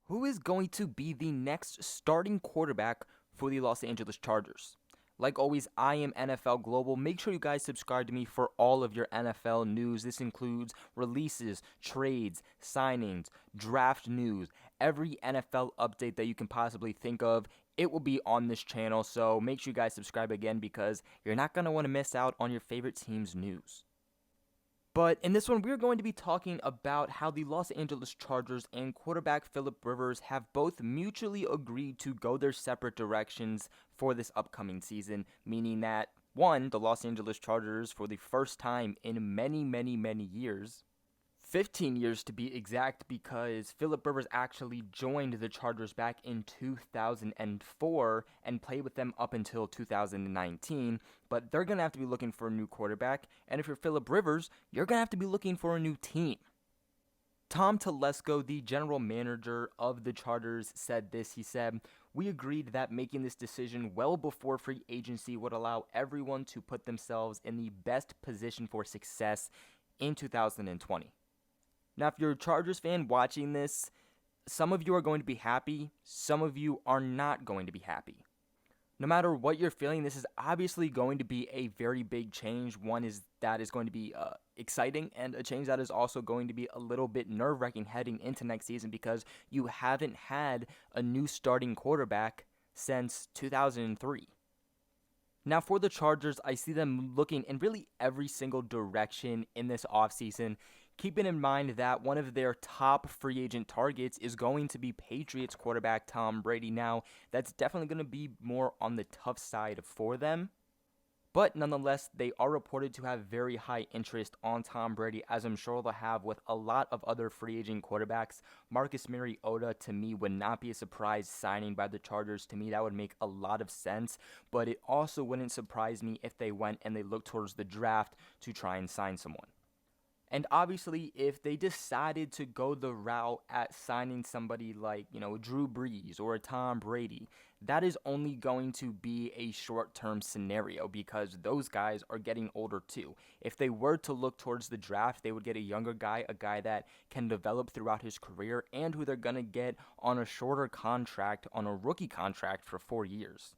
Who is going to be the next starting quarterback for the Los Angeles Chargers? Like always, I am NFL Global. Make sure you guys subscribe to me for all of your NFL news. This includes releases, trades, signings, draft news, every NFL update that you can possibly think of. It will be on this channel, so make sure you guys subscribe again because you're not going to want to miss out on your favorite team's news. But in this one, we're going to be talking about how the Los Angeles Chargers and quarterback Phillip Rivers have both mutually agreed to go their separate directions for this upcoming season, meaning that, one, the Los Angeles Chargers, for the first time in many years, 15 years to be exact, because Phillip Rivers actually joined the Chargers back in 2004 and played with them up until 2019, but they're going to have to be looking for a new quarterback, and if you're Phillip Rivers, you're going to have to be looking for a new team. Tom Telesco, the general manager of the Chargers, said this. He said, "We agreed that making this decision well before free agency would allow everyone to put themselves in the best position for success in 2020. Now, if you're a Chargers fan watching this, some of you are going to be happy, some of you are not going to be happy. No matter what you're feeling, this is obviously going to be a very big change. One is that is going to be exciting, and a change that is also going to be a little bit nerve-wracking heading into next season because you haven't had a new starting quarterback since 2003. Now, for the Chargers, I see them looking in really every single direction in this offseason, keeping in mind that one of their top free agent targets is going to be Patriots quarterback Tom Brady. Now, that's definitely going to be more on the tough side for them. But nonetheless, they are reported to have very high interest on Tom Brady, as I'm sure they'll have with a lot of other free agent quarterbacks. Marcus Mariota, to me, would not be a surprise signing by the Chargers. To me, that would make a lot of sense. But it also wouldn't surprise me if they went and they looked towards the draft to try and sign someone. And obviously, if they decided to go the route at signing somebody like, Drew Brees or a Tom Brady, that is only going to be a short-term scenario because those guys are getting older too. If they were to look towards the draft, they would get a younger guy, a guy that can develop throughout his career, and who they're going to get on a shorter contract, on a rookie contract for 4 years.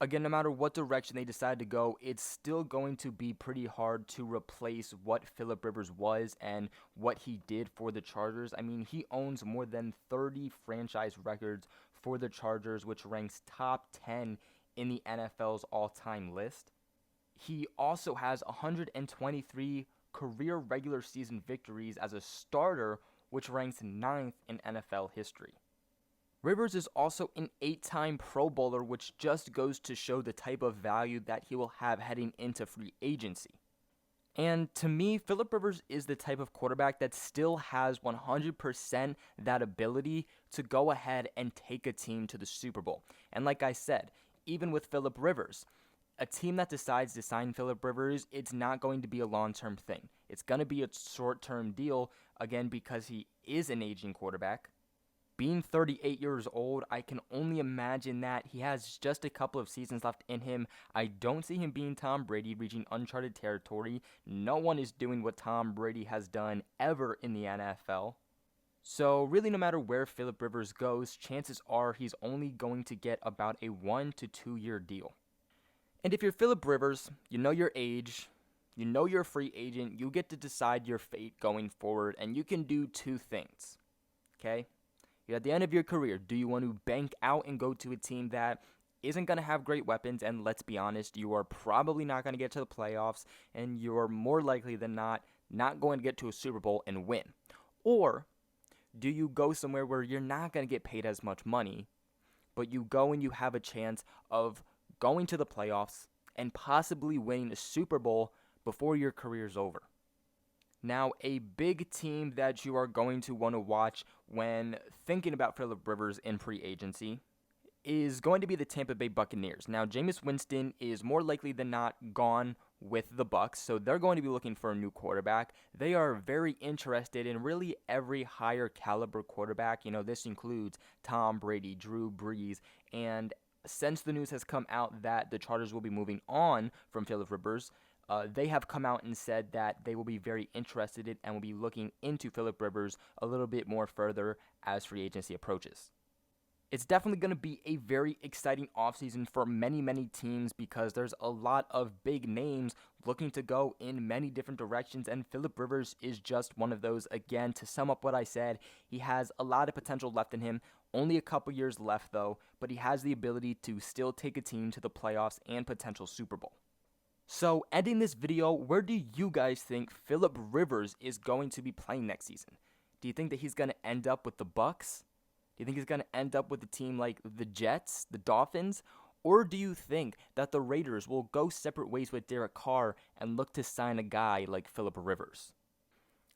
Again, no matter what direction they decide to go, it's still going to be pretty hard to replace what Phillip Rivers was and what he did for the Chargers. I mean, he owns more than 30 franchise records for the Chargers, which ranks top 10 in the NFL's all-time list. He also has 123 career regular season victories as a starter, which ranks 9th in NFL history. Rivers is also an 8-time Pro Bowler, which just goes to show the type of value that he will have heading into free agency. And to me, Phillip Rivers is the type of quarterback that still has 100% that ability to go ahead and take a team to the Super Bowl. And like I said, even with Phillip Rivers, a team that decides to sign Phillip Rivers, it's not going to be a long-term thing. It's going to be a short-term deal, again, because he is an aging quarterback. Being 38 years old, I can only imagine that he has just a couple of seasons left in him. I don't see him being Tom Brady, reaching uncharted territory. No one is doing what Tom Brady has done ever in the NFL. So really, no matter where Phillip Rivers goes, chances are he's only going to get about a 1 to 2 year deal. And if you're Phillip Rivers, you know your age, you know you're a free agent, you get to decide your fate going forward, and you can do two things, okay? You're at the end of your career. Do you want to bank out and go to a team that isn't going to have great weapons? And let's be honest, you are probably not going to get to the playoffs, and you're more likely than not going to get to a Super Bowl and win. Or do you go somewhere where you're not going to get paid as much money, but you go and you have a chance of going to the playoffs and possibly winning a Super Bowl before your career's over? Now, a big team that you are going to want to watch when thinking about Phillip Rivers in free agency is going to be the Tampa Bay Buccaneers. Now, Jameis Winston is more likely than not gone with the Bucs, so they're going to be looking for a new quarterback. They are very interested in really every higher caliber quarterback. This includes Tom Brady, Drew Brees, and since the news has come out that the Chargers will be moving on from Phillip Rivers, they have come out and said that they will be very interested in and will be looking into Phillip Rivers a little bit more further as free agency approaches. It's definitely going to be a very exciting offseason for many, many teams because there's a lot of big names looking to go in many different directions, and Phillip Rivers is just one of those. Again, to sum up what I said, he has a lot of potential left in him. Only a couple years left, though, but he has the ability to still take a team to the playoffs and potential Super Bowl. So, ending this video, where do you guys think Phillip Rivers is going to be playing next season? Do you think that he's going to end up with the Bucks? Do you think he's going to end up with a team like the Jets, the Dolphins? Or do you think that the Raiders will go separate ways with Derek Carr and look to sign a guy like Phillip Rivers?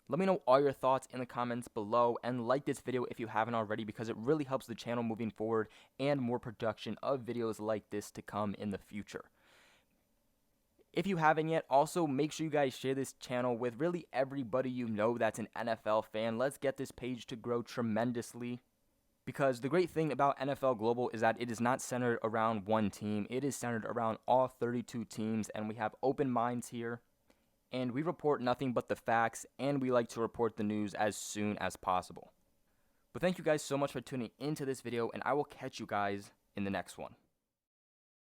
Let me know all your thoughts in the comments below, and like this video if you haven't already, because it really helps the channel moving forward and more production of videos like this to come in the future. If you haven't yet, also make sure you guys share this channel with really everybody you know that's an NFL fan. Let's get this page to grow tremendously. Because the great thing about NFL Global is that it is not centered around one team. It is centered around all 32 teams, and we have open minds here. And we report nothing but the facts, and we like to report the news as soon as possible. But thank you guys so much for tuning into this video, and I will catch you guys in the next one.